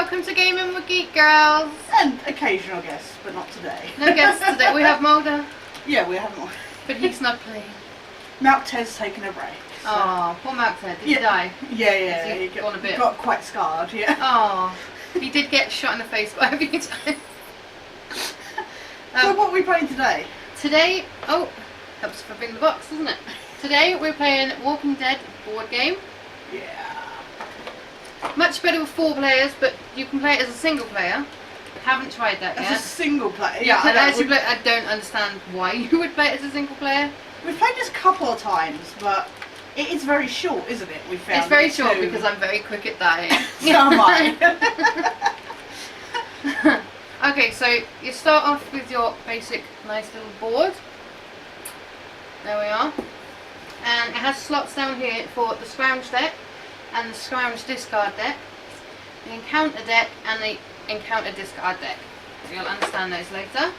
welcome to Gaming with Geek Girls. And occasional guests, but not today. No guests today. We have Mulder. Yeah, we have one. But he's not playing. Maltez taking a break. So. Oh, poor Maltez. Did he die? Yeah. He got quite scarred, yeah. Oh, he did get shot in the face quite a few times. So what are we playing today? Today, helps for bring the box, doesn't it? Today we're playing Walking Dead board game. Yeah. Much better with 4 players, but you can play it as a single player. Haven't tried that yet. As a single player? Yeah, I don't understand why you would play it as a single player. We've played this a couple of times, but it is very short, isn't it? We found it's very short because I'm very quick at dying. So am I. Okay, so you start off with your basic nice little board. There we are. And it has slots down here for the scrounge deck and the scrounge discard deck, the encounter deck and the encounter discard deck. You'll understand those later.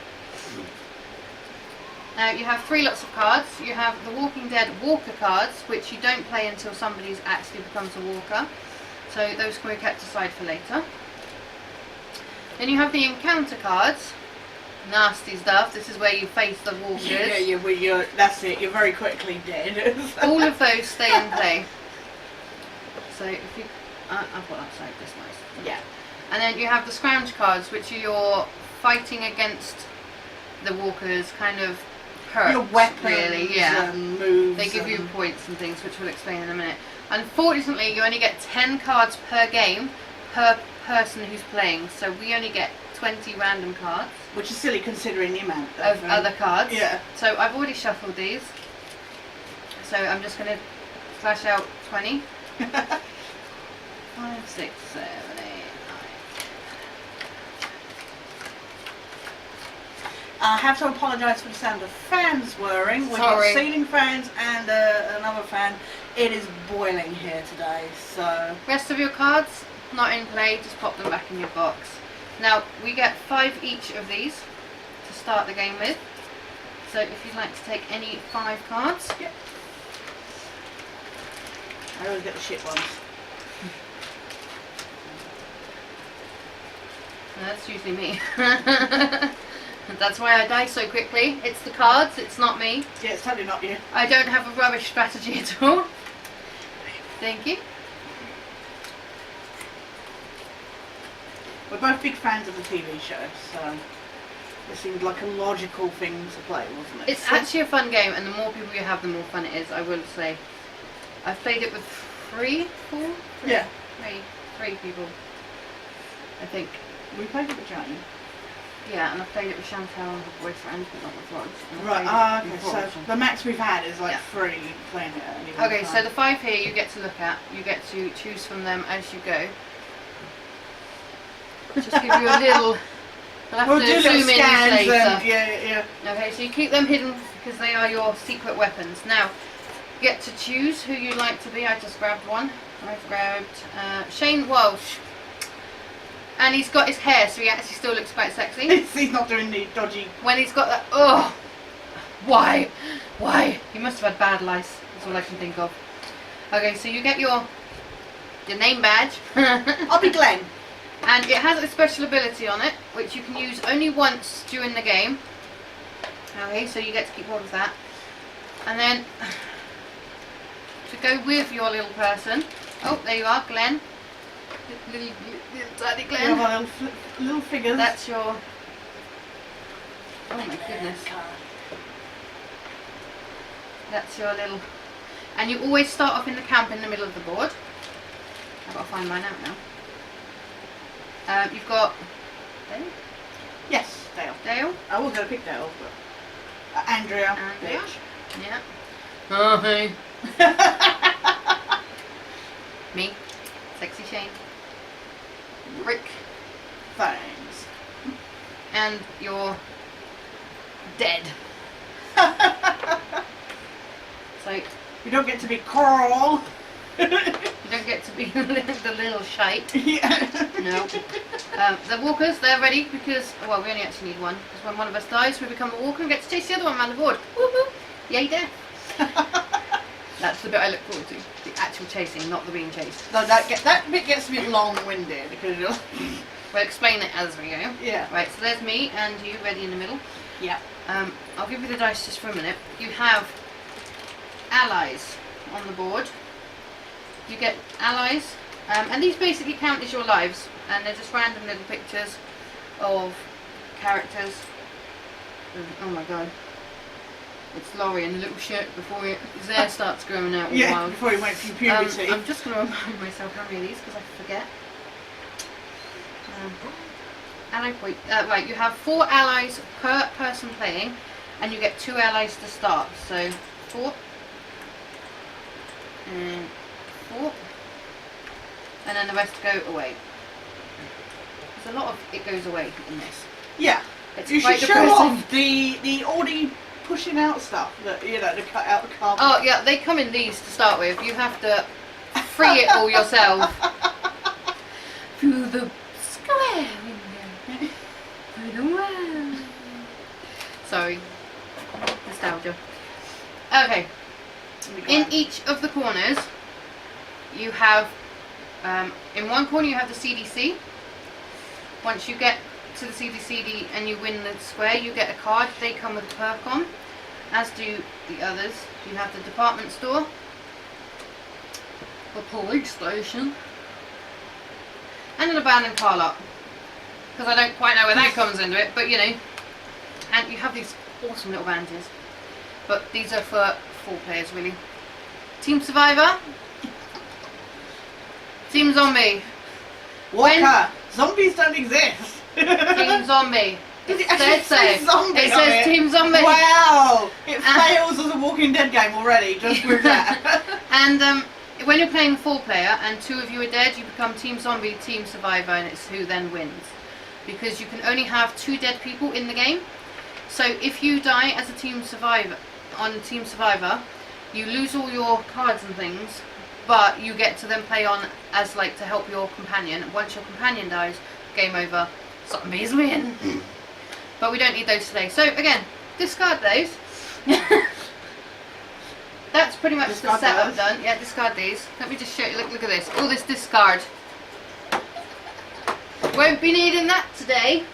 Now you have 3 lots of cards. You have the Walking Dead Walker cards, which you don't play until somebody actually becomes a walker. So those can be kept aside for later. Then you have the encounter cards. Nasty stuff. This is where you face the walkers. Yeah, that's it. You're very quickly dead. All of those stay in play. So if you, I've got that side this nice. Yeah. And then you have the scrounge cards, which are your fighting against the walkers, kind of hurt. Your weapons, really, yeah. And moves. They give you points and things, which we'll explain in a minute. Unfortunately, you only get 10 cards per game per person who's playing. So we only get 20 random cards. Which is silly considering the amount of other cards. Yeah. So I've already shuffled these. So I'm just going to flash out 20. 5, 6, 7, 8, 9. I have to apologise for the sound of fans whirring. We've got Sorry. ceiling fans and another fan. It is boiling here today, so... Rest of your cards, not in play, just pop them back in your box. Now, we get 5 each of these to start the game with. So if you'd like to take any 5 cards. Yeah. I always get the shit ones. That's usually me. That's why I die so quickly. It's the cards, it's not me. Yeah, it's totally not you. I don't have a rubbish strategy at all. Thank you. We're both big fans of the TV show, so it seemed like a logical thing to play, wasn't it? It's actually a fun game, and the more people you have, the more fun it is, I will say. I've played it with 3 people, I think. We played it with Jane. Yeah, and I've played it with Chantal and her boyfriend, but not with Rod. Right, okay, so the max we've had is like 3 playing it at any one Okay, time. so the 5 here you get to look at. You get to choose from them as you go. Just give you a little... We'll have to zoom in later. Yeah. Okay, so you keep them hidden because they are your secret weapons. Now, you get to choose who you like to be. I just grabbed one. I've grabbed Shane Walsh. And he's got his hair, so he actually still looks quite sexy. He's not doing the dodgy... When he's got that... Oh! Why? He must have had bad lice. That's all I can think of. Okay, so you get your name badge. I'll be Glenn. And it has a special ability on it, which you can use only once during the game. Okay, so you get to keep hold of that. And then, to go with your little person, oh, there you are, Glenn. Little tiny Glenn. You have little figures. That's your... Oh my goodness. That's your little... And you always start off in the camp in the middle of the board. I've got to find mine out now. You've got Dale? Yes, Dale. Dale? I was going to pick Dale, but... Andrea. Bitch. Yeah. Oh, hey. Me. Sexy Shane. Rick. Thanks. And you're dead. So... You don't get to be Coral. You don't get to be the little shite. Yeah. No. The walkers, they're ready because, well, we only actually need one. Because when one of us dies, we become a walker and get to chase the other one around the board. Woohoo! Yay, death. That's the bit I look forward to. The actual actual chasing, not the being chased. No, that bit gets a bit long-winded because you're... We'll explain it as we go. Yeah. Right, so there's me and you ready in the middle. Yeah. I'll give you the dice just for a minute. You have allies on the board. You get allies, and these basically count as your lives, and they're just random little pictures of characters. Oh my god. It's Laurie in a little shirt before his hair starts growing out all wild. Before he went through puberty. I'm just going to remind myself how many of these because I forget. Ally point. Right, you have 4 allies per person playing, and you get 2 allies to start. So 4 and 4, and then the rest go away. There's a lot of it goes away in this. Yeah. It's you should quite show depressing. off the already pushing out stuff that to cut out the cardboard. Oh yeah, they come in these to start with. You have to free it all yourself through the square window. Through the world. Sorry, nostalgia. Okay, in each of the corners, you have in one corner you have the CDC. Once you get to the CDC and you win the square, you get a card. They come with a perk on, as do the others. You have the department store, the police station, and an abandoned car lot. Because I don't quite know where that comes into it, but you know. And you have these awesome little bandages. But these are for 4 players really. Team Survivor, Team Zombie. Walker, zombies don't exist. Team Zombie. Does it actually say zombie? It says Team Zombie. Wow! It fails as a Walking Dead game already, just with that. And when you're playing 4-player and 2 of you are dead, you become Team Zombie, Team Survivor, and it's who then wins. Because you can only have 2 dead people in the game. So if you die as a Team Survivor, on Team Survivor, you lose all your cards and things, but you get to then play on as like to help your companion. Once your companion dies, game over. Zombies win. But we don't need those today. So again, discard those. That's pretty much Discard the setup those. done. Yeah, discard these. Let me just show you. Look at this. All this discard. Won't be needing that today.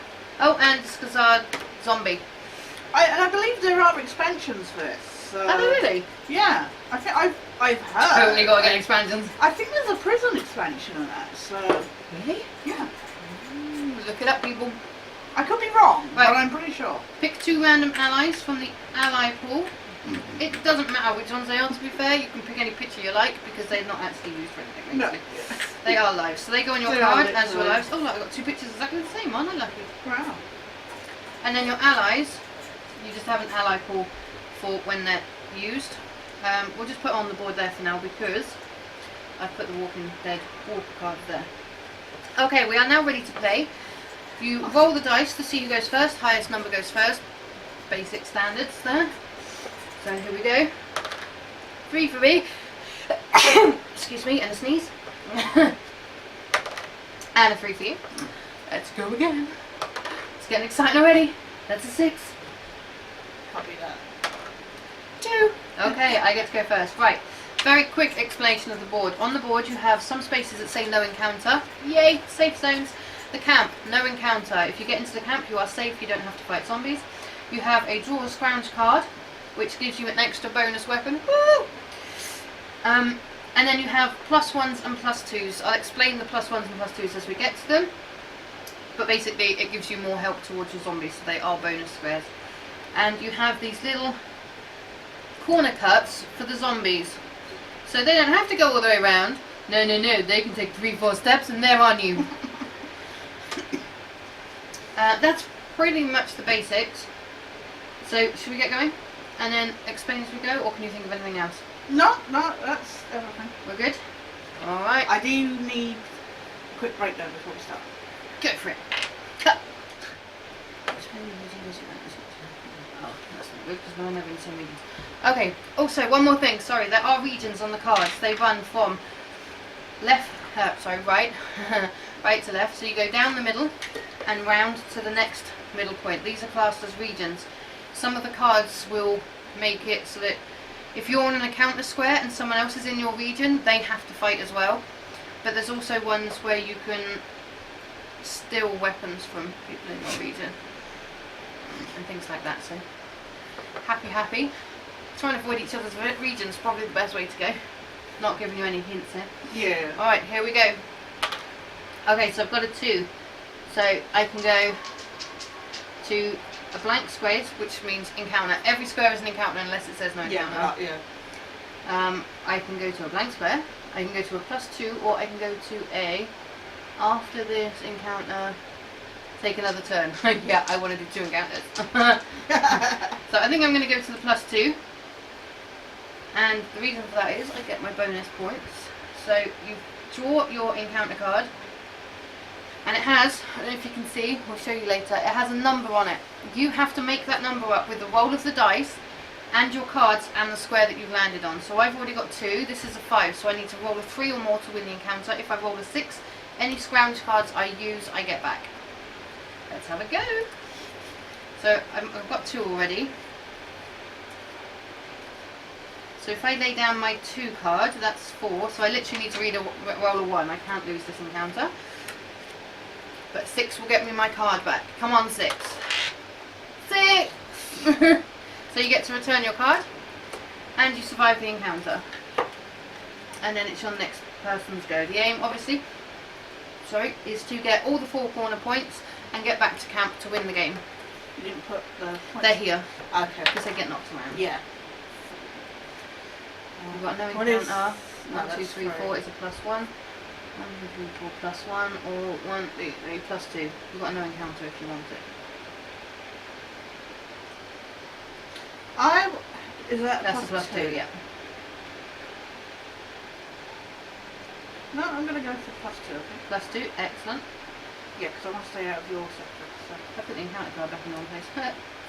Oh, and discard zombie. I believe there are expansions for this. So Are they really? Yeah, I think I've heard. Totally got to get expansions. I think there's a prison expansion on that. So Really? yeah, Look it up, people. I could be wrong, Right. but I'm pretty sure. Pick 2 random allies from the ally pool. It doesn't matter which ones they are, to be fair. You can pick any picture you like because they're not actually used for anything. No. basically. They are lives. So they go on your They are card as your literally. lives. Oh, look, I've got 2 pictures exactly the same, aren't I lucky? Wow. And then your allies, you just have an ally pool for when they're used. We'll just put it on the board there for now because I've put the Walking Dead walker card there. Okay, we are now ready to play. You roll the dice to see who goes first. Highest number goes first. Basic standards there. So here we go. 3 for me. Excuse me, and a sneeze. And a 3 for you. Let's go again. It's getting exciting already. That's a 6. Can't be that. 2. Okay, I get to go first. Right. Very quick explanation of the board. On the board you have some spaces that say no encounter. Yay, safe zones. The camp, no encounter. If you get into the camp you are safe, you don't have to fight zombies. You have a draw a scrounge card, which gives you an extra bonus weapon. Woo! And then you have +1s and +2s. I'll explain the +1s and +2s as we get to them. But basically it gives you more help towards your zombies, so they are bonus squares. And you have these little corner cuts for the zombies. So they don't have to go all the way around. No, they can take 3-4 steps and they're on you. That's pretty much the basics. So should we get going? And then explain as we go, or can you think of anything else? No, that's everything. We're good? Alright. I do need a quick break though before we start. Go for it. Cut. Oh, that's not good because we're never in the same regions. Okay, also one more thing, sorry, there are regions on the cards. They run from right, right to left. So you go down the middle and round to the next middle point. These are classed as regions. Some of the cards will make it so that If you're on an encounter square and someone else is in your region, they have to fight as well. But there's also ones where you can steal weapons from people in your region and things like that. So happy. Trying to avoid each other's regions is probably the best way to go. Not giving you any hints here. Yeah. Alright, here we go. Okay, so I've got a 2. So I can go to a blank square, which means encounter. Every square is an encounter unless it says no encounter. Yeah. I can go to a blank square, I can go to a +2, or I can go to a, after this encounter, take another turn. Yeah, I want to do 2 encounters. So I think I'm going to go to the +2. And the reason for that is I get my bonus points. So you draw your encounter card, and it has, I don't know if you can see, I'll show you later, it has a number on it. You have to make that number up with the roll of the dice and your cards and the square that you've landed on. So I've already got 2, this is a 5, so I need to roll a 3 or more to win the encounter. If I roll a 6, any scrounge cards I use, I get back. Let's have a go. So I've got 2 already. So if I lay down my 2 card, that's 4. So I literally need to roll a 1. I can't lose this encounter. But 6 will get me my card back. Come on, 6. 6! So you get to return your card, and you survive the encounter. And then it's your next person's go. The aim, obviously, is to get all the 4 corner points and get back to camp to win the game. You didn't put the points? They're here. Okay. Because they get knocked around. Yeah. We've got no What encounter. is- no, 1, 2, that's 3, 4 three. is a +1. 1, 2, 3, 4 +1, or 1, 2, 3 +2. You've got no encounter if you want it. Is that That's a +2, yeah. No, I'm going to go for +2, I think. +2, excellent. Yeah, because I want to stay out of your sector. So. I put the encounter card back in the wrong place.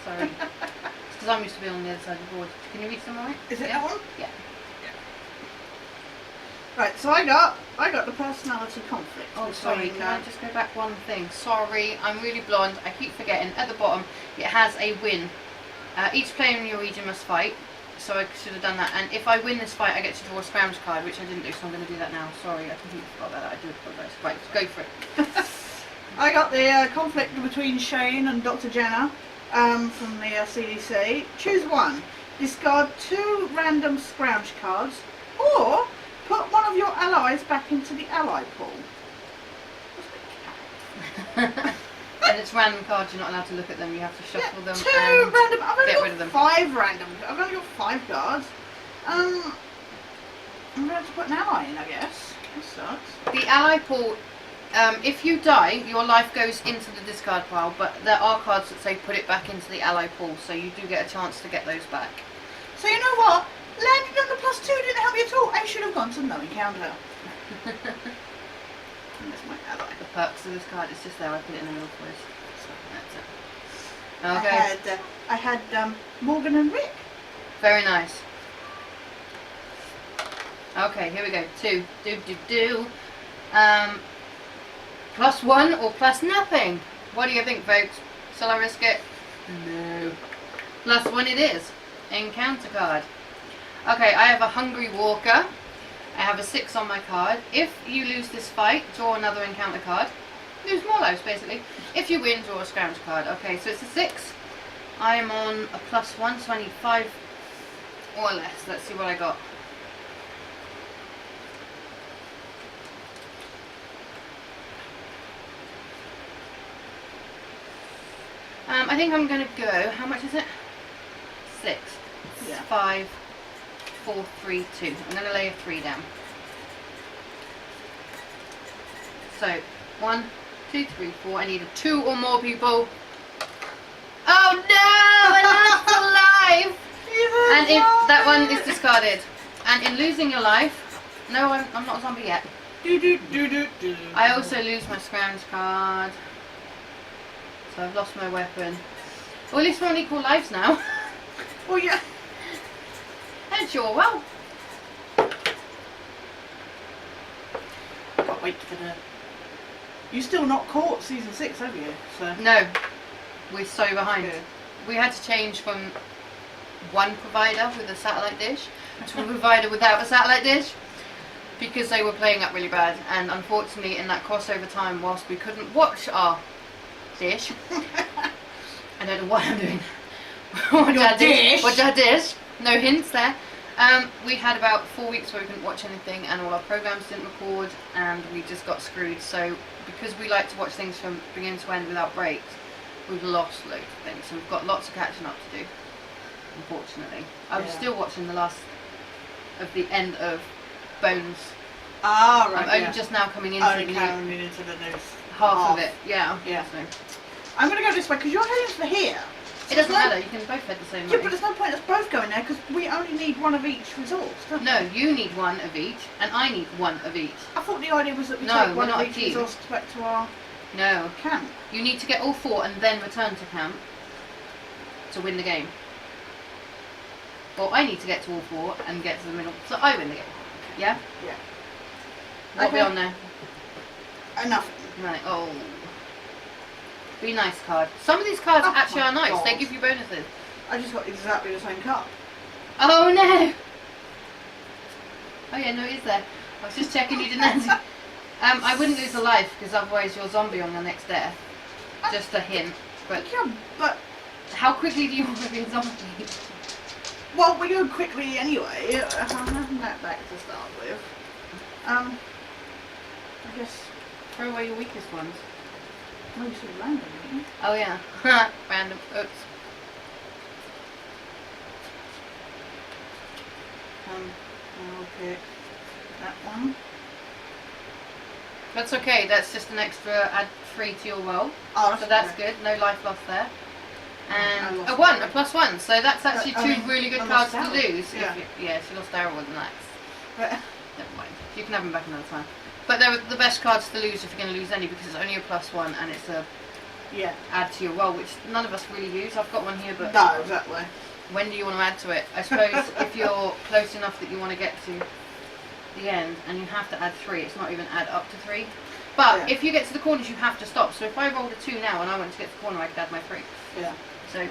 Sorry. It's because I'm used to be on the other side of the board. Can you read some right? Is it that one? Yeah. Right, so I got the personality conflict. Oh, sorry, can I just go back one thing? Sorry, I'm really blonde. I keep forgetting. At the bottom, it has a win. Each player in your region must fight. So I should have done that. And if I win this fight, I get to draw a scrounge card, which I didn't do, so I'm going to do that now. Sorry, I completely forgot about that. I do apologise. Right, go for it. I got the conflict between Shane and Dr. Jenna from the CDC. Choose one. Discard 2 random scrounge cards, or put one of your allies back into the ally pool. And it's random cards, you're not allowed to look at them, you have to shuffle them 2 and random. I've only get got rid of them. 5 random. I've only got 5 cards. I'm going to have to put an ally in, I guess. That sucks. The ally pool, if you die, your life goes into the discard pile, but there are cards that say put it back into the ally pool, so you do get a chance to get those back. So you know what? Landing on the +2 didn't help me at all. I should have gone to no encounter. And that's my ally. The perks of this card, it's just there, I put it in the middle for us. So that's it. Okay, I had Morgan and Rick. very nice. Okay, here we go. 2. +1 or +nothing? What do you think, folks? Shall I risk it? No. +1 it is. Encounter card. Okay, I have a Hungry Walker. I have a 6 on my card. If you lose this fight, draw another encounter card. Lose more lives, basically. If you win, draw a scrounge card. Okay, so it's a 6. I am on a +1, so I need 5 or less. Let's see what I got. I think I'm going to go, how much is it? 6. Yeah. 5, 4, 3, 2. I'm going to lay a 3 down. So, 1, 2, 3, 4. I need 2 or more people. Oh no! I lost a life! And if that one is discarded. And in losing your life, no, I'm not a zombie yet. I also lose my scrounge card. So I've lost my weapon. Well, at least we're on equal lives now. Oh yeah. And sure, well. Can't wait for the. You still not caught season 6, have you? So. No, we're so behind. Good. We had to change from one provider with a satellite dish to a provider without a satellite dish, because they were playing up really bad. And unfortunately, in that crossover time, whilst we couldn't watch our dish, I don't know what I'm doing. Watch our dish. No hints there. We had about 4 weeks where we couldn't watch anything, and all our programs didn't record, and we just got screwed. So because we like to watch things from beginning to end without breaks, we've lost loads of things, so we've got lots of catching up to do, unfortunately. I was still watching the last of the end of Bones. Ah, right. I'm only just now coming into the news. half of it. Yeah. Yeah. So. I'm going to go this way because you're heading for here. It doesn't matter, you can both head the same way. Yeah, but there's no point us both going there because we only need one of each resource, don't we? No, you need one of each, and I need one of each. I thought the idea was that we No, take one we're of not a each team. resource back to our No. camp. You need to get all 4 and then return to camp to win the game. Or I need to get to all 4 and get to the middle, so I win the game. Yeah? Yeah. What are we on there? Enough. Right, oh. Be nice card. Some of these cards Oh actually my are nice, God. they give you bonuses. I just got exactly the same card. Oh no! Oh yeah, no, it is there. I was just checking you didn't answer. I wouldn't lose a life because otherwise you're zombie on your next death. Just a hint. But Yeah, but how quickly do you want to be a zombie? well, we go quickly anyway. I'm having that back to start with. I guess Throw away your weakest ones. maybe some random. Maybe. Oh yeah. Random. Oops. I'll pick that one. That's okay, that's just an extra add 3 to your roll. Oh, So that's okay. good, no life lost there. I And lost a 1, Daryl. a +1. So that's actually I 2 mean, really good I cards lost to Daryl. lose. Yeah. Yeah, she lost Daryl and that's But, never mind. You can have them back another time. But they're the best cards to lose if you're going to lose any because it's only a +1 and it's a yeah. add to your roll, which none of us really use. I've got one here, but No, exactly. when do you want to add to it? I suppose if you're close enough that you want to get to the end and you have to add 3, it's not even add up to 3. But Yeah. if you get to the corners, you have to stop. So if I rolled a 2 now and I went to get to the corner, I could add my 3. Yeah. So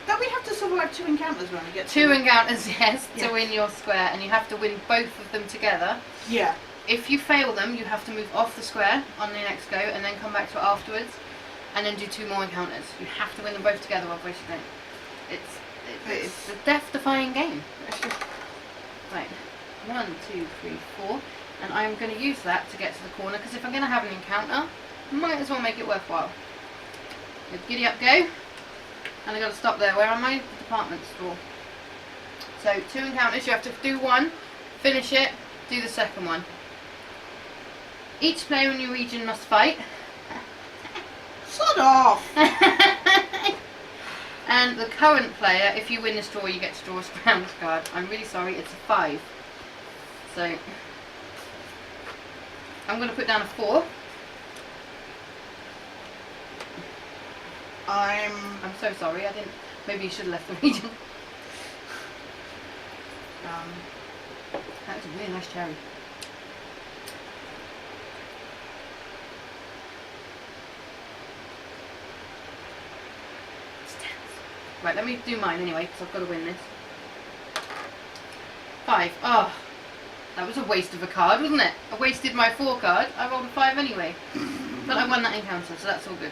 Don't we have to survive 2 encounters when we get to 2 encounters, yes, Yeah. to win your square, and you have to win both of them together. Yeah. If you fail them, you have to move off the square on the next go and then come back to it afterwards and then do 2 more encounters. You have to win them both together, otherwise you don't. It's a death-defying game. It's just, Right, 1, 2, 3, 4, and I'm going to use that to get to the corner because if I'm going to have an encounter, I might as well make it worthwhile. Good, giddy up, go. And I got to stop there. Where am I? Department store. So 2 encounters. You have to do 1, finish it, do the second one. Each player in your region must fight. sod off! And the current player, if you win this draw, you get to draw a scrounge card. I'm really sorry, it's a 5. So I'm going to put down a 4. I'm so sorry, I didn't. Maybe you should have left the region. That was a really nice cherry. Right, let me do mine anyway, because I've got to win this. 5. Oh, that was a waste of a card, wasn't it? I wasted my 4 card. I rolled a 5 anyway. But I won that encounter, so that's all good.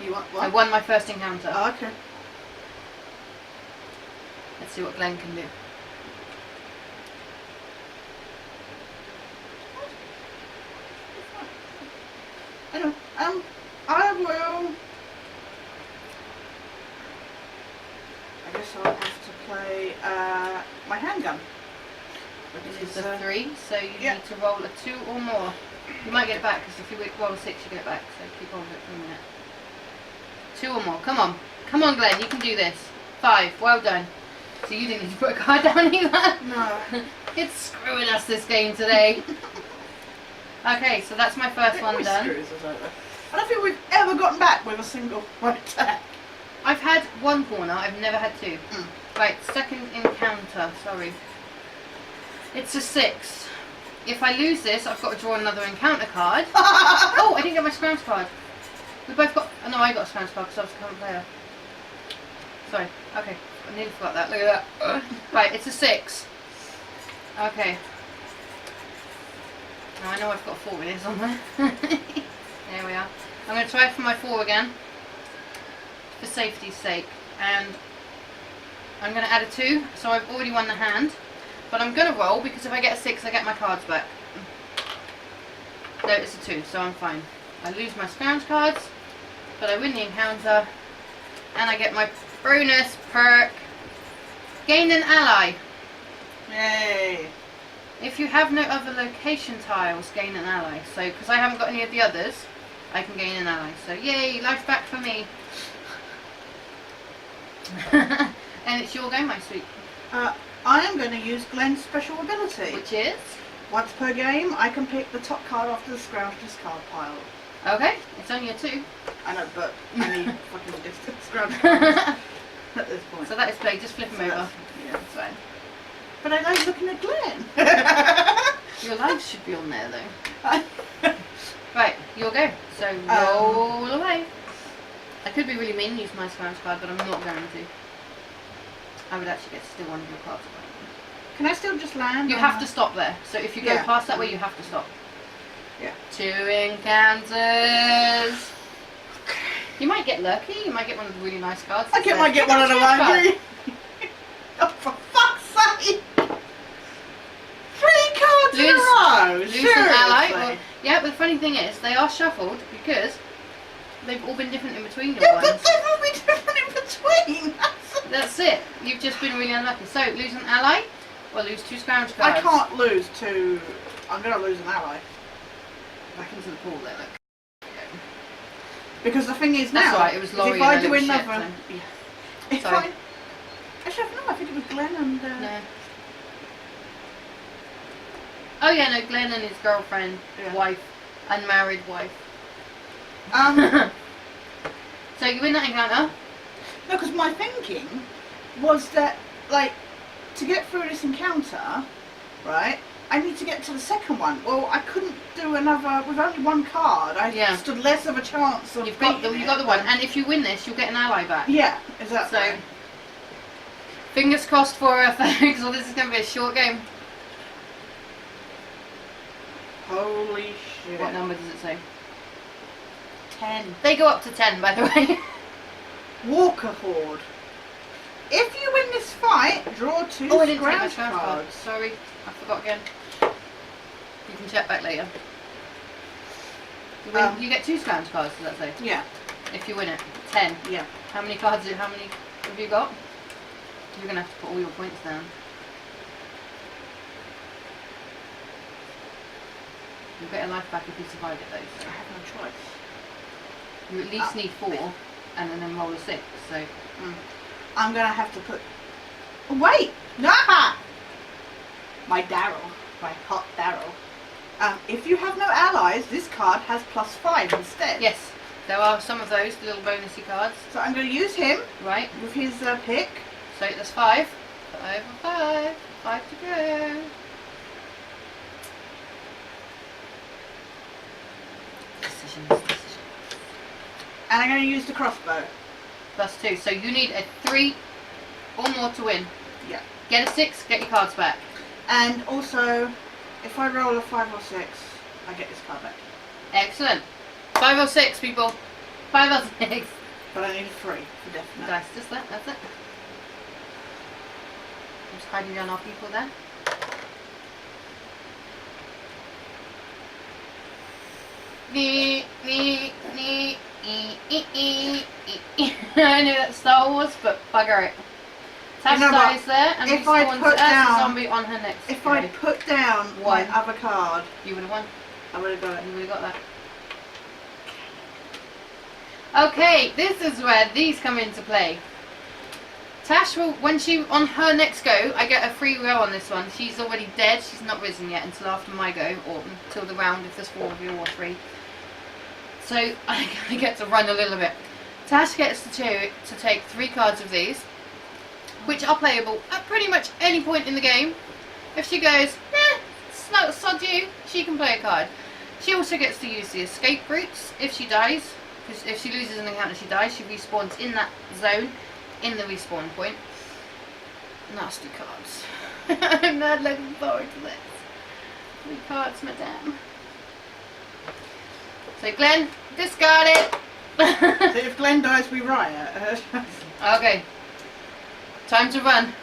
you want what? I won my first encounter. Oh, okay. Let's see what Glenn can do. I know. I will. I guess I'll have to play my handgun. This is a 3, so you Yeah. need to roll a 2 or more. You might get it back, because if you roll a 6, you get it back, so keep on with it for a minute. 2 or more, come on. Come on, Glenn, you can do this. 5, well done. So you didn't need to put a card down either? No. It's screwing us this game today. Okay, so that's my first one done. I don't think we've ever gotten back with a single one attack. I've had 1 corner, I've never had 2. Mm. Right, second encounter, sorry. It's a 6. If I lose this, I've got to draw another encounter card. Oh, I didn't get my scrounge card. We both got... Oh, no, I got a scrounge card because I was the current player. Sorry. Okay. I nearly forgot that. Look at that. Right, it's a 6. Okay. Now I know I've got 4 in here somewhere. There we are. I'm going to try for my 4 again. For safety's sake. And I'm going to add a 2. So I've already won the hand. But I'm going to roll because if I get a 6 I get my cards back. No, it's a 2, so I'm fine. I lose my scrounge cards. But I win the encounter. And I get my bonus perk. Gain an ally. Yay. If you have no other location tiles, gain an ally. So, because I haven't got any of the others, I can gain an ally. So, yay, life back for me. And it's your go, my sweet. I am going to use Glenn's special ability. Which is? Once per game, I can pick the top card off the scrounge discard pile. Okay, it's only a 2. I know, but I need fucking distant scrounge cards at this point. So that is play, just flip them over. Yeah. That's fine. But I like looking at Glenn. Your lives should be on there though. Right, your go. So roll away. I could be really mean and use my scrounge card, but I'm not going to. I would actually get to steal one of your cards. Can I still just land? You have to stop there. So if you go past that way, you have to stop. Yeah. 2 encounters. You might get lucky. You might get one of the really nice cards. I might get one of the lucky. Oh, for fuck's sake! 3 cards in a row! Lose an ally. Well, yeah, but the funny thing is, they are shuffled because they've all been different in between your ones. But they've all been different in between! That's it. You've just been really unlucky. So, lose an ally or lose 2 scrounge cards. I can't lose 2. I'm going to lose an ally. Back into the pool there, look. Because the thing is That's now, right, it was Laurie if I and do little another... shit, so. If Sorry. Actually, no, I think it was Glenn and... No. Oh yeah, no, Glenn and his girlfriend, wife, unmarried wife. So you win that encounter? No, because my thinking was that, like, to get through this encounter, right, I need to get to the second one. Well, I couldn't do another, with only 1 card, I stood less of a chance of You've got beating you've got the one, and if you win this, you'll get an ally back. Yeah, exactly. So, fingers crossed for her, folks, or this is going to be a short game. Holy shit. What number does it say? 10. They go up to 10, by the way. Walker Horde. If you win this fight, draw 2 Oh, I didn't take my scrounge scrounge card. cards. Sorry, I forgot again. You can check back later. You get 2 scrounge cards, does that say? Yeah. If you win it. 10. Yeah. How many cards have you got? You're going to have to put all your points down. You'll get a life back if you survive it though. So. I have no choice. You at least need 4 and then roll a 6, so... I'm going to have to put... Oh, wait! Nah! My Daryl. My hot Daryl. If you have no allies, this card has +5 instead. Yes, there are some of those little bonusy cards. So I'm going to use him. Right. With his pick. So that's 5. 5 and 5. 5 to go. Decisions. And I'm going to use the crossbow. +2. So you need a 3 or more to win. Yeah. Get a 6, get your cards back. And also, if I roll a 5 or 6, I get this card back. Excellent. 5 or 6, people. 5 or 6. But I need a 3 for definite. Nice, just that, that's it. I'm just hiding down our people there. I knew that Star Wars, but bugger it. Tash dies there, and if I put down a zombie on her next. If I put down my other card, you would have won. I would have got it. You would have got that. Okay, this is where these come into play. Tash will, when she, on her next go, I get a free roll on this one. She's already dead, she's not risen yet until after my go, or until the round if there's 4 of you or 3. So I get to run a little bit. Tash gets to take 3 cards of these, which are playable at pretty much any point in the game. If she goes, sod you, she can play a card. She also gets to use the escape routes if she dies, because if she loses an encounter she dies, she respawns in that zone. in the respawn point. Nasty cards. I'm not looking forward to this. 3 cards, madame. So Glenn, discard it. So if Glenn dies, we riot. Okay. Time to run.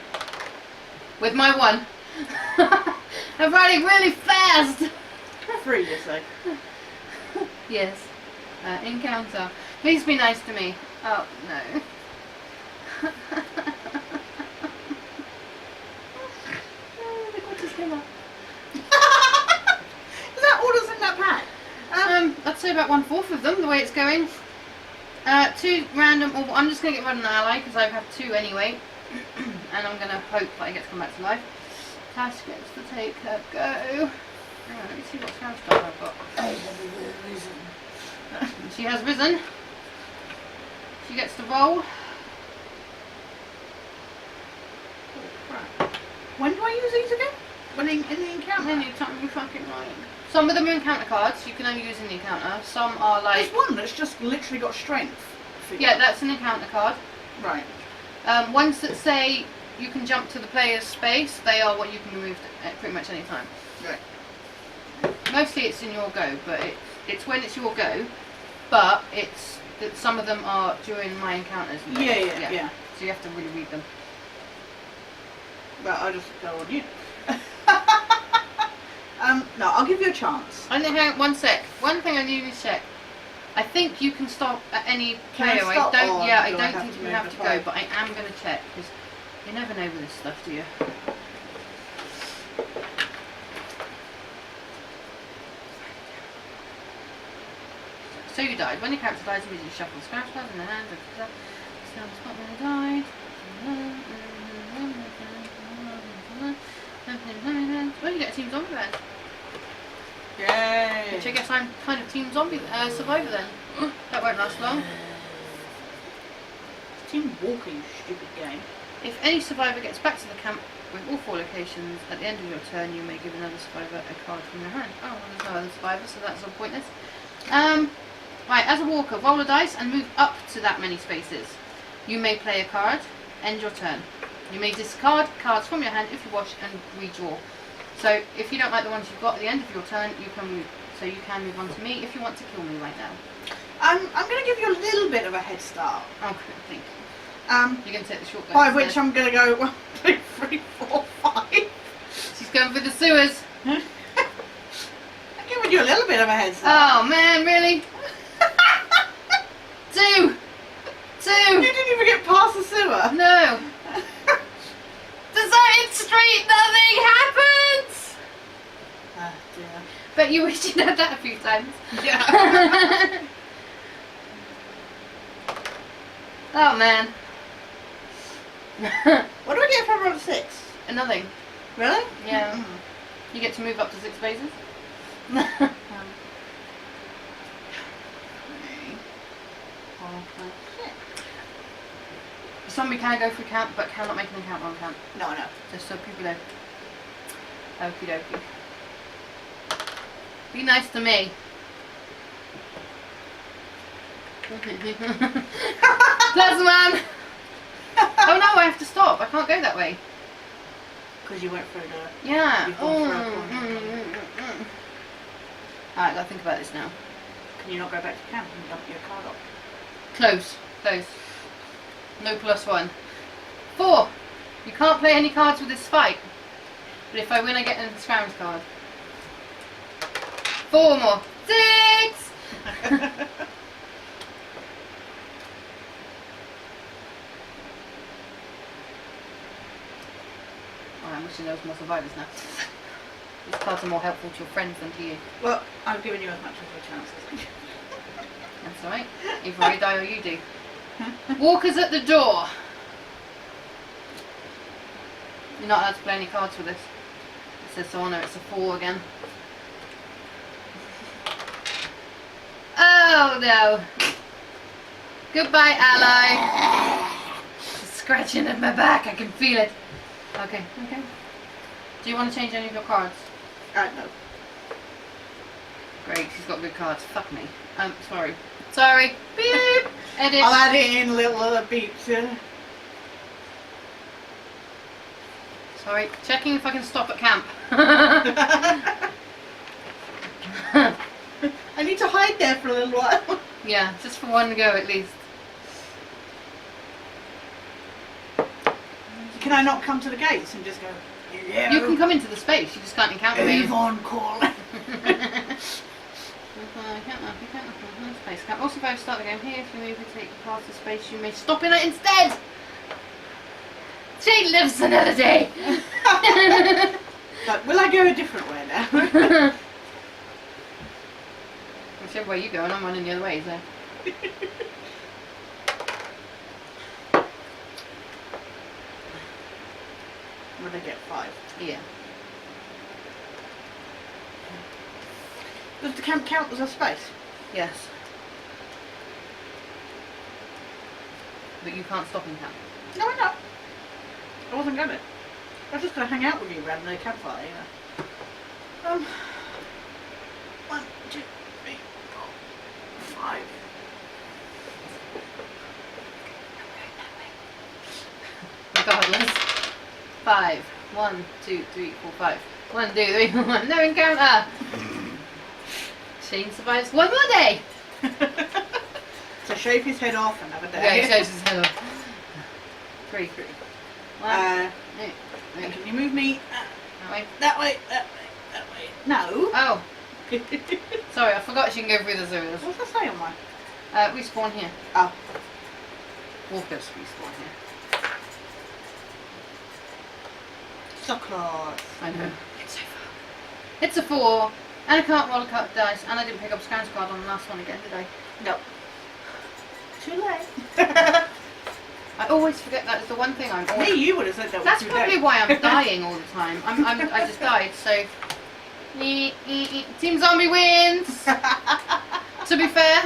With my 1. I'm running really fast. 3, you say? Yes. Encounter. Please be nice to me. Oh, no. Oh, the God just came up. Is that all that's in that pack? I'd say about 1/4 of them, the way it's going. 2 random, or I'm just going to get rid of an ally, because I have 2 anyway. And I'm going to hope that I get to come back to life. Tash gets to take her go. Oh, let me see what scrounge card I've got. She has risen. She gets to roll. When do I use these again? When in the encounter? Anytime you fucking like. Some of them are encounter cards, you can only use in the encounter. Some are like... There's one that's just literally got strength. Yeah, that's an encounter card. Right. Ones that say you can jump to the player's space, they are what you can remove at pretty much any time. Right. Mostly it's in your go, but it's when it's your go, but it's that some of them are during my encounters. And Yeah. So you have to really read them. Well, I'll just go on you. No, I'll give you a chance. I know, hang on, one sec. One thing I need to check. I think you can stop at any Can I player. stop, I don't. or Yeah, I do I don't have think to you move have the to go, five? but I am going to check because you never know with this stuff, do you? So you died. When your character dies, you usually shuffle the scratch cards in the hand. Stand spot when they died. Well, you get a team zombie then. Yay! Which I guess I'm kind of team zombie survivor then. That won't last long. Team walking, stupid game. If any survivor gets back to the camp with all 4 locations, at the end of your turn you may give another survivor a card from your hand. Oh, well, there's no other survivor, so that's all pointless. Right, as a walker, roll a dice and move up to that many spaces. You may play a card, end your turn. You may discard cards from your hand if you wish and redraw. So if you don't like the ones you've got at the end of your turn, you can move. So you can move on to me if you want to kill me right now. I'm going to give you a little bit of a head start. Okay, thank you. You're going to take the shortcut. By which I'm going to go 1, 2, 3, 4, 5. She's going for the sewers. I'm giving you a little bit of a head start. Oh man, really? 2! 2! You didn't even get past the sewer. No! Deserted street, nothing happens! Oh dear. But you wish you'd had that a few times. Yeah. Oh man. What do I get if I roll 6? Nothing. Really? Yeah. Mm. You get to move up to 6 spaces. Somebody can go for camp, but cannot make an encounter on camp. No, no. Just so people know. Okie dokie. Be nice to me. Plus man! Oh no, I have to stop. I can't go that way. Because you went through the... Yeah. You've gone through a corner. Alright, gotta think about this now. Can you not go back to camp and dump your card off? Close. Close. No +1. 4. You can't play any cards with this fight. But if I win, I get a scrounge card. 4 more. 6! Oh, I'm wishing there was more survivors now. These cards are more helpful to your friends than to you. Well, I've given you as much of a chance as I can. That's alright. Either I die or you do. Walkers at the door. You're not allowed to play any cards with this. It says so on there, it's a 4 again. Oh no. Goodbye, ally. She's scratching at my back, I can feel it. Okay, okay. Do you want to change any of your cards? No. Great, she's got good cards. Fuck me. Sorry. Sorry. Beep! Edit. I'll add it in little other beeps, yeah. Sorry, checking if I can stop at camp. I need to hide there for a little while. Yeah, just for one go at least. Can I not come to the gates and just go, yeah? You can come into the space, you just can't encounter me. Avon call. Space camp. Also, if I start the game here, if you move and take the path to space, you may stop in it instead! She lives another day! But will I go a different way now? Whichever way you go, and I'm running the other way, so. Would I get 5? Yeah. Does the camp count as a space? Yes. But you can't stop in camp. No, I know. I wasn't going to. I was just going to hang out with you around the campfire, you know. 1, 2, 3, 4, 5. Regardless. 5. 1, 2, 3, 4, 5. 1, 2, 3, 4, 1. No encounter! Shane survives one more day! So shave his head off another day. Yeah, he shaves his head off. 3, 3. 1, 2, 3. Can you move me That way. that way, that way, that way? No. Oh, sorry, I forgot she can go through the sewers. What's that say on mine? Respawn here. Oh. Walkers respawn here. So close. I know. It's so far. It's a 4. And I can't roll a cut dice. And I didn't pick up a scrounge card on the last one again, did I? No. Too late. I always forget that is the one thing I'm always... Me, you would have said that That's was too probably late. why I'm dying all the time. I just died, so... Team Zombie wins! To be fair,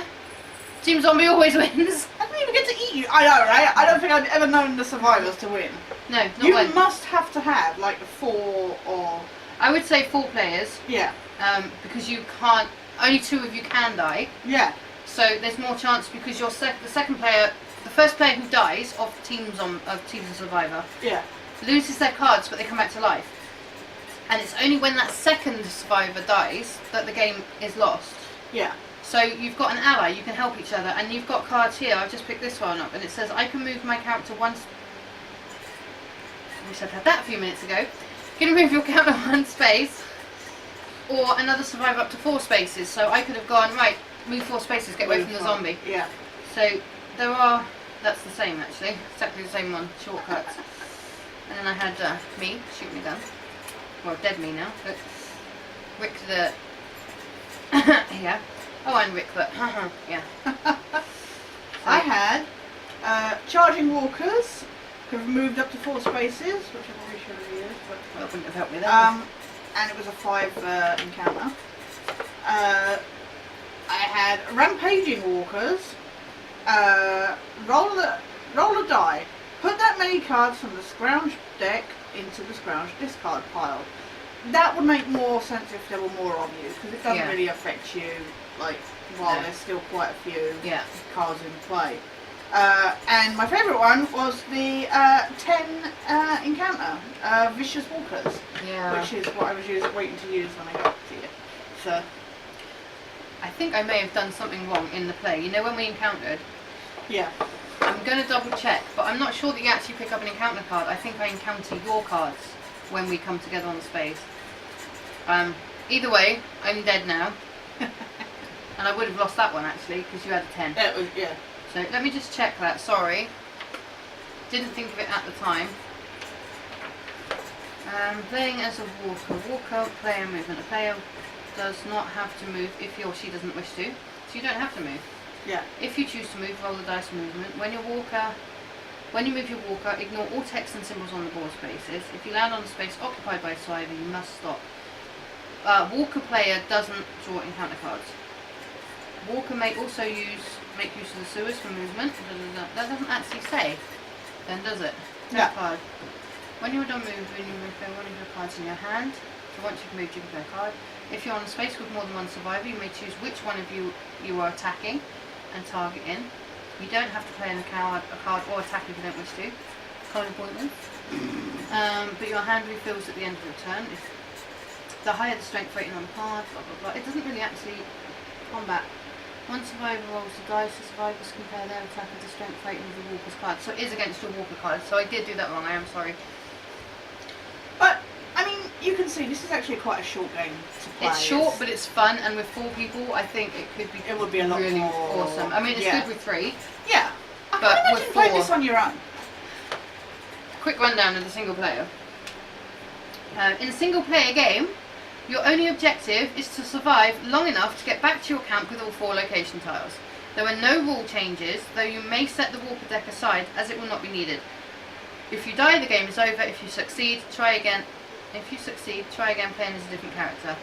Team Zombie always wins. I don't even get to eat you. I know, right? I don't think I've ever known the survivors to win. No, not You one. must have to have like 4 or... I would say 4 players, Yeah. because you can't... Only 2 of you can die. Yeah. So there's more chance because you're the second player... The first player who dies of Teams of Survivor Yeah. loses their cards, but they come back to life. And it's only when that second survivor dies that the game is lost. Yeah. So you've got an ally, you can help each other, and you've got cards here. I've just picked this one up, and it says I can move my character once. I wish I'd had that a few minutes ago. You can move your character 1 space, or another survivor up to 4 spaces. So I could have gone right, move 4 spaces, get away from the zombie. Yeah. So there are. That's the same actually, exactly the same one. Shortcuts. And then I had me shooting a gun. Well, dead me now, but Rick the... yeah. Oh, and Rick the... yeah. I had charging walkers, who have moved up to 4 spaces, which I probably should have used, but... That wouldn't have helped me there. And it was a 5 encounter. I had rampaging walkers, roll a die, put that many cards from the scrounge deck into the scrounge discard pile. That would make more sense if there were more of you, because it doesn't really affect you, like, while there's still quite a few cards in play. And my favourite one was the 10 encounter, Vicious Walkers, which is what I was waiting to use when I got to you. So, I think I may have done something wrong in the play. You know when we encountered? yeah. I'm going to double check, but I'm not sure that you actually pick up an encounter card. I think I encounter your cards when we come together on the space. Either way, I'm dead now. And I would have lost that one actually, because you had a 10. It was, yeah. So let me just check that, sorry. Didn't think of it at the time. Playing as a walker, player movement. A player does not have to move if he or she doesn't wish to. So you don't have to move. Yeah. If you choose to move, roll the dice movement. When you move your walker, ignore all text and symbols on the board spaces. If you land on a space occupied by a survivor, you must stop. Walker player doesn't draw encounter cards. Walker may also make use of the sewers for movement. That doesn't actually say, then does it? Yeah. Card. When you're done moving, you move one of your cards in your hand. So once you've moved, you can play a card. If you're on a space with more than one survivor, you may choose which one of you are attacking and target in. You don't have to play in a card or attack if you don't wish to. Card appointments. But your hand refills at the end of your turn. If the higher the strength rating on the card, blah blah blah. It doesn't really actually combat. One survivor rolls the dice, the survivors compare their attack with the strength rating of the walker's card. So it is against your walker card. So I did do that wrong, I am sorry. But, I mean, you can see this is actually quite a short game to play. It's short, but it's fun, and with 4 people, I think it would be a lot really more awesome. I mean, it's good with 3. Yeah. I But can with imagine playing 4 this on your own. Quick rundown of the single player. In a single player game, your only objective is to survive long enough to get back to your camp with all 4 location tiles. There are no rule changes, though you may set the walker deck aside as it will not be needed. If you die, the game is over. If you succeed, try again. If you succeed, try again playing as a different character.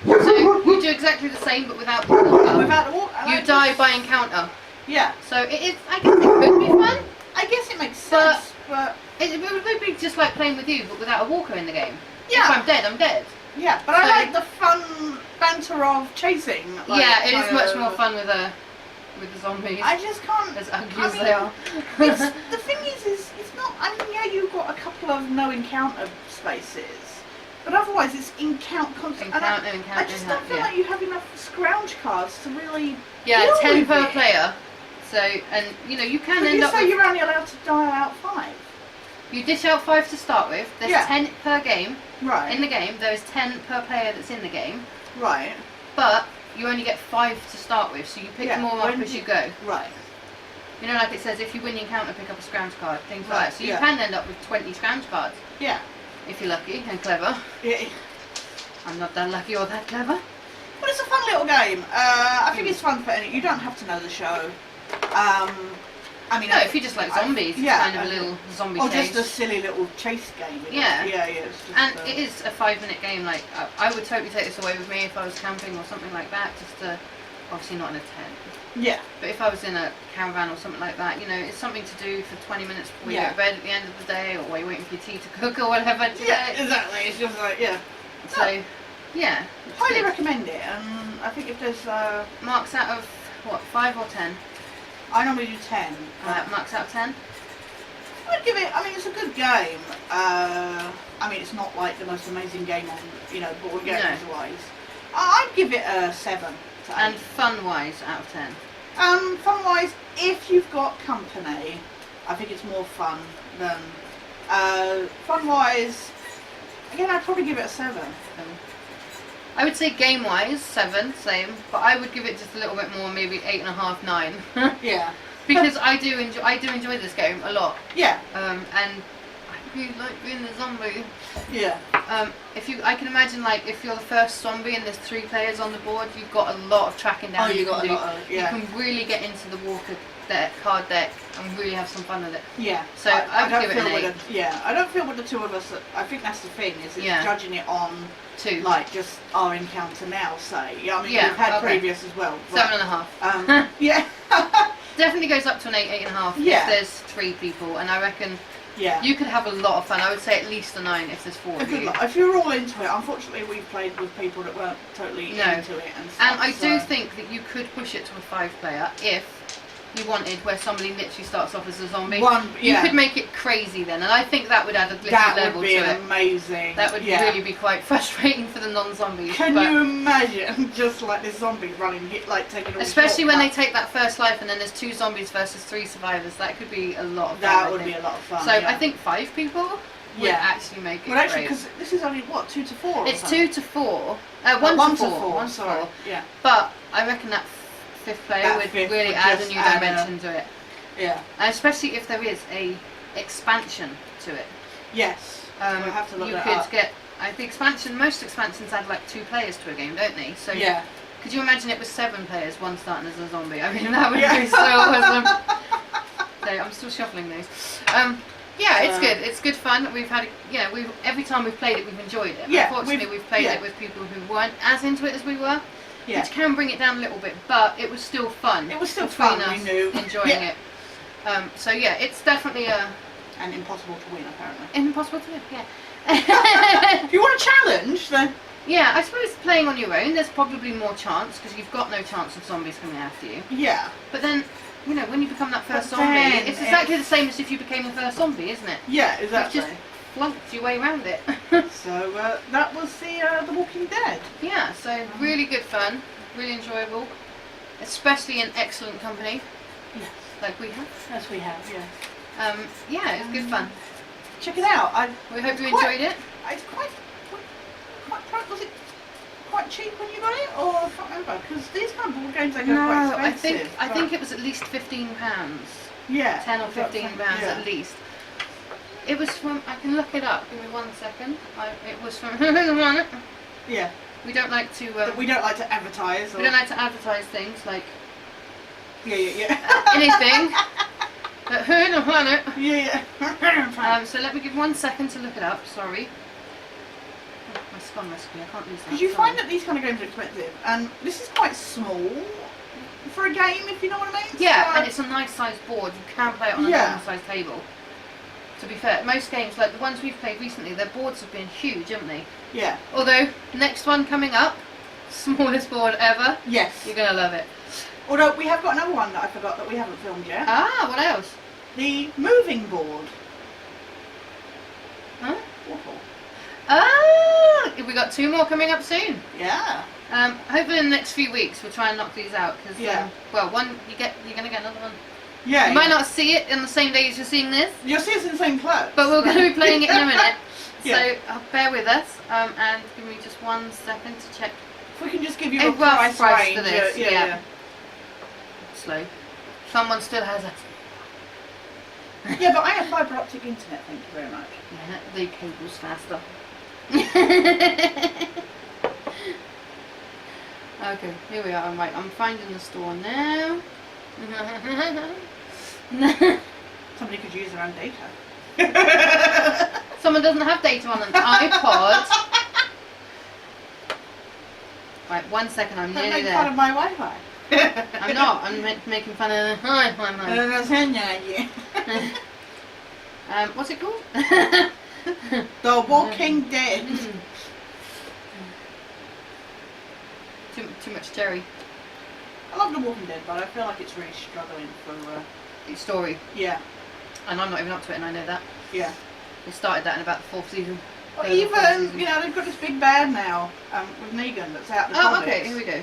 So you do exactly the same, but without the walker. Without the walker? You die by encounter. Yeah. So it is. I guess it could be fun. I guess it makes sense, but it would be just like playing with you, but without a walker in the game. Yeah. If I'm dead, I'm dead. Yeah, but I like the fun banter of chasing. Like, yeah, it is much more fun with the zombies. I just can't. As ugly as they are. The thing is it's not. I mean, yeah, you've got a couple of no encounter spaces, but otherwise it's encounter. I just don't feel like you have enough scrounge cards to really. Yeah, deal 10 with per it. player. So, and you can But end you up. say you're only allowed to dial out 5. You dish out 5 to start with. There's 10 per game. Right. In the game, there is 10 per player that's in the game. Right. But you only get 5 to start with, so you pick them all up as you go. Right. You know, like it says, if you win the encounter, pick up a scrounge card, things like that. So you yeah. can end up with 20 scrounge cards. Yeah. If you're lucky and clever. Yeah. I'm not that lucky or that clever. But it's a fun little game. I think it's fun for any. You don't have to know the show. I mean, no, if you just like zombies, it's kind of a little zombie or chase. just a silly little chase game. Yeah. Yeah. It's just and it is a 5-minute game. Like I would totally take this away with me if I was camping or something like that. Just to, obviously not in a tent. Yeah. But if I was in a caravan or something like that, it's something to do for 20 minutes before you go to bed at the end of the day, or while you're waiting for your tea to cook or whatever. Yeah, exactly. It's just like So, yeah. Highly recommend it. And I think if there's marks out of what, 5 or 10? I normally do 10. Marks out of 10? I'd give it. I mean, it's a good game. I mean, it's not like the most amazing game on board games wise. I'd give it a 7 to 8. And fun wise, out of 10? Fun wise, if you've got company, I think it's more fun than fun wise. Again, I'd probably give it a 7. I would say game wise 7, same, but I would give it just a little bit more, maybe 8.5, 9. Yeah. Because I do enjoy this game a lot. Yeah. And I really like being the zombie. Yeah. I can imagine, like, if you're the first zombie and there's 3 players on the board, you've got a lot of tracking down. You got a lot of, You can really get into the walker card deck and really have some fun with it. Yeah. So I would give it an 8. I don't feel with the 2 of us. I think that's the thing is judging it on 2, like just our encounter now. Say, I mean, we've had previous as well. 7.5. Yeah. Definitely goes up to an 8, 8.5 if there's 3 people, and I reckon you could have a lot of fun. I would say at least a 9 if there's 4 of you. If you're all into it, unfortunately we've played with people that weren't totally into it and stuff. And I do think that you could push it to a 5-player if you wanted, where somebody literally starts off as a zombie. You could make it crazy then, and I think that would add a little level to it. That would be amazing. That would really be quite frustrating for the non-zombies. Can you imagine just like this zombie running, taking all especially when they take that first life and then there's 2 zombies versus 3 survivors. That could be a lot of fun. That would be a lot of fun. So I think 5 people would actually make it. Well, actually, because this is only 2 to 4. It's 2 to 4. 1 to 4. 1 to 4. Yeah. But I reckon that 5th player would really add a new dimension to it. Yeah. And especially if there is a expansion to it. Yes. We'll have to look that up. Get. Most expansions add like 2 players to a game, don't they? So could you imagine it was 7 players, one starting as a zombie? I mean, that would be so awesome. So I'm still shuffling these. It's good. It's good fun. We've had, every time we've played it, we've enjoyed it. Yeah, unfortunately, we've played it with people who weren't as into it as we were, which can bring it down a little bit. But it was still fun. It was still fun. Us we knew enjoying it. It's definitely and impossible to win, apparently. Impossible to win. Yeah. If you want a challenge, then Yeah, I suppose playing on your own, there's probably more chance because you've got no chance of zombies coming after you. Yeah. But then, you know, when you become that first But zombie, then it's exactly the same as if you became the first zombie, isn't it? Yeah, exactly. You've just flunked your way around it. So that was the Walking Dead. Yeah, so really good fun, really enjoyable, especially in excellent company Yes. like we have. As we have, yes. Yeah, it's good fun. Check it out. We hope you quite- enjoyed it. It's was it quite cheap when you got it, or I can't remember? Because these kind of board games they go quite I expensive. think it was at least £15. Yeah. 10 or 15 pounds yeah. at least. It was from, I can look it up, give me 1 second. It was from, Yeah. we don't like to, We don't like to advertise. Or, we don't like to advertise things like Yeah. anything. But who the planet? Yeah. So let me give 1 second to look it up, sorry. Oh, my spawn recipe, I can't lose that. Because you sorry. find that these kind of games are expensive, and this is quite small for a game, if you know what I mean. Yeah, So, and it's a nice sized board, you can play it on a Yeah. normal sized table. To be fair, most games, like the ones we've played recently, their boards have been huge, haven't they? yeah. Although, next one coming up, smallest board ever, Yes. you're going to love it. Although we have got another one that I forgot that we haven't filmed yet. Ah, what else? The moving board. Huh? Waffle. Oh, we got 2 more coming up soon. Yeah. Hopefully in the next few weeks we'll try and knock these out because Yeah. well, one you're gonna get another one. Yeah. You might not see it in the same day as you're seeing this, You'll see us in the same clothes. but we're going to be playing it in a minute. Yeah. So bear with us and give me just 1 second to check If we can just give you a a rough price price range. for this. Yeah. slow. Someone still has it. Yeah, but I have fibre optic internet. Thank you very much. Yeah, the cable's faster. Okay, here we are. Right, I'm finding the store now. Somebody could use their own data. Someone doesn't have data on an iPod. Right, 1 second, I'm Don't nearly make fun there. of my Wi-Fi. I'm not, I'm making fun of the what's it called? The Walking Dead. Too much cherry. I love The Walking Dead, but I feel like it's really struggling for. Its story. Yeah, And I'm not even up to it and I know that. yeah. They started that in about the 4th season. Well, Third or fourth even season. you know they've got this big bad now with Negan that's out in the Oh, comics. okay, here we go.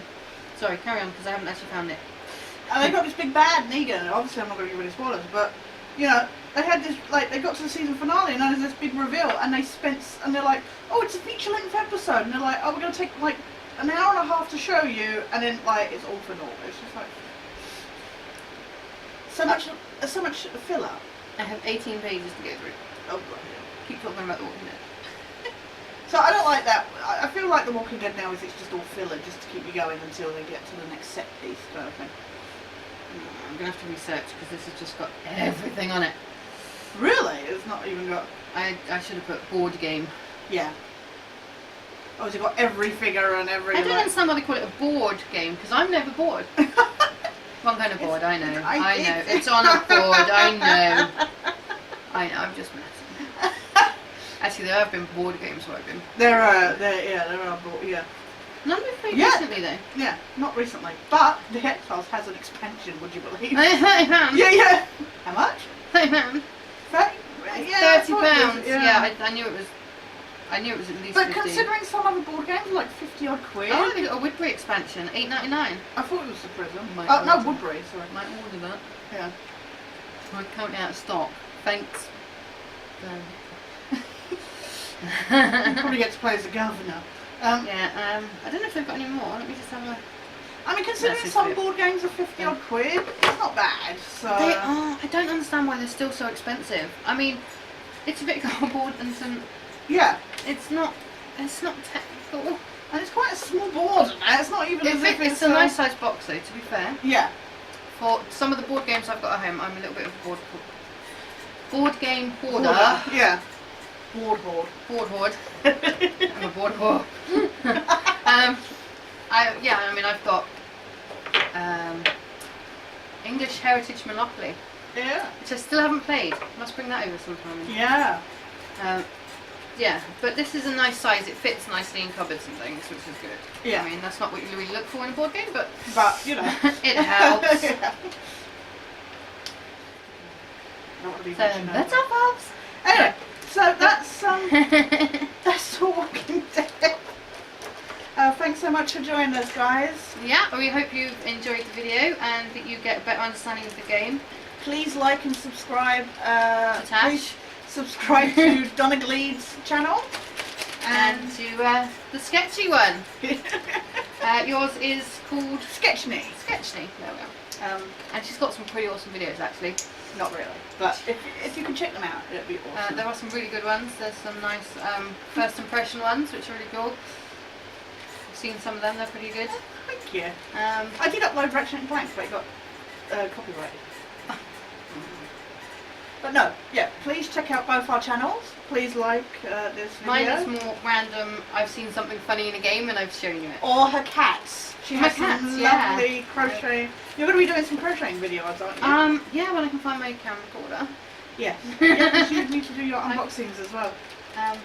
Sorry, carry on because I haven't actually found it. And they've got this big bad Negan. Obviously, I'm not going to give any spoilers, but you know they had this like they got to the season finale and there's this big reveal, and they're like, oh, it's a feature-length episode, and they're like, oh, we're going to take like an hour and a half to show you, and then like it's all for naught. It's just like so much filler. I have 18 pages to go through. Oh, God. Keep talking about the Walking Dead. So I don't like that. I feel like The Walking Dead now is it's just all filler, just to keep you going until they get to the next set piece kind of thing. I'm going to have to research because this has just got everything on it. Really? It's not even got. I should have put board game. Yeah. Oh, it's got every figure and every. I don't like- understand why they call it a board game because I'm never bored. One kind of board, I know. I know. It's on a board, I know. I know, I'm just messing. Actually, there have been board games where I've been. There are yeah. None we've played Yeah. recently though. Yeah, not recently. But the X-Files has an expansion, would you believe? I found. Yeah. How much? I found. 30, yeah, £30. probably, Yeah, I knew it was. I knew it was at least But 50. considering some other board games are like 50 odd quid. Oh, they got a Woodbury expansion, $8.99. I thought it was the Prism. Might Oh, no, order. Woodbury, sorry. Might order that. Yeah. We're currently out of stock. Thanks. You probably get to play as the governor. Yeah, I don't know if they've got any more. Let me just have a. I mean, considering That's some it. board games are 50 odd quid, it's not bad. So They are. I don't understand why they're still so expensive. I mean, it's a bit cardboard and some. yeah, It's not. It's not technical. and it's quite a small board. And it's not even as if It's a nice sized box though. To be fair, Yeah, for some of the board games I've got at home, I'm a little bit of a board game hoarder. Yeah, board hoard. Board hoard. I'm a board whore. I mean, I've got English Heritage Monopoly, Yeah, which I still haven't played. Must bring that over sometime. yeah. Yeah, but this is a nice size. It fits nicely in cupboards and things, which is good. Yeah. I mean, that's not what you really look for in a board game, but you know. it helps. Yeah. Don't want to be So much, you know. that's all, folks. Anyway, so that's that's Walking Dead. Thanks so much for joining us, guys. Yeah, we hope you've enjoyed the video and that you get a better understanding of the game. Please like and subscribe. Tash. Please subscribe to Donna Gleed's channel. And to the sketchy one. Yours is called Sketchny. Sketchny. There we go. And she's got some pretty awesome videos, actually. Not really, but if you can check them out, it'd be awesome. There are some really good ones. There's some nice first impression ones, which are really cool. I've seen some of them. They're pretty good. Thank you. I did upload Ratchet and Clank, but it got copyrighted. But no, yeah, please check out both our channels. Please like this video. Mine is more random. I've seen something funny in a game and I've shown you it. Or her cats. She My has cats, some yeah. lovely crochet. You're going to be doing some crocheting videos, aren't you? Yeah, when I can find my camera recorder. Yes. Yeah, because you need to do your unboxings as well. Yeah,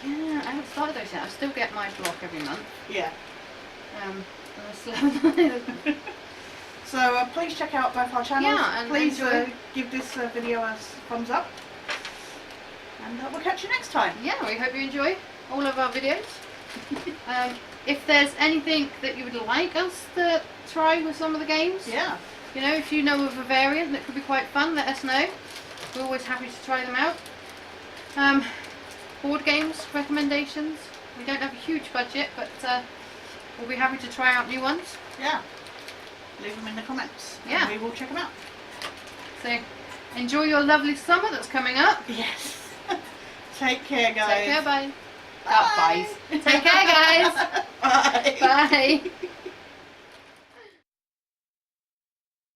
I haven't started those yet. I still get my block every month. Yeah. And I still haven't. So please check out both our channels. Yeah, and please enjoy. give this video a thumbs up. And we'll catch you next time. Yeah, we hope you enjoy all of our videos. If there's anything that you would like us to try with some of the games, Yeah. you know, if you know of a variant that could be quite fun, let us know. We're always happy to try them out. Board games, recommendations. We don't have a huge budget, but we'll be happy to try out new ones. Yeah. Leave them in the comments. Yeah. And we will check them out. So, enjoy your lovely summer that's coming up. Yes. Take care, guys. Take care, bye. Bye. Take care, guys. Bye. Bye.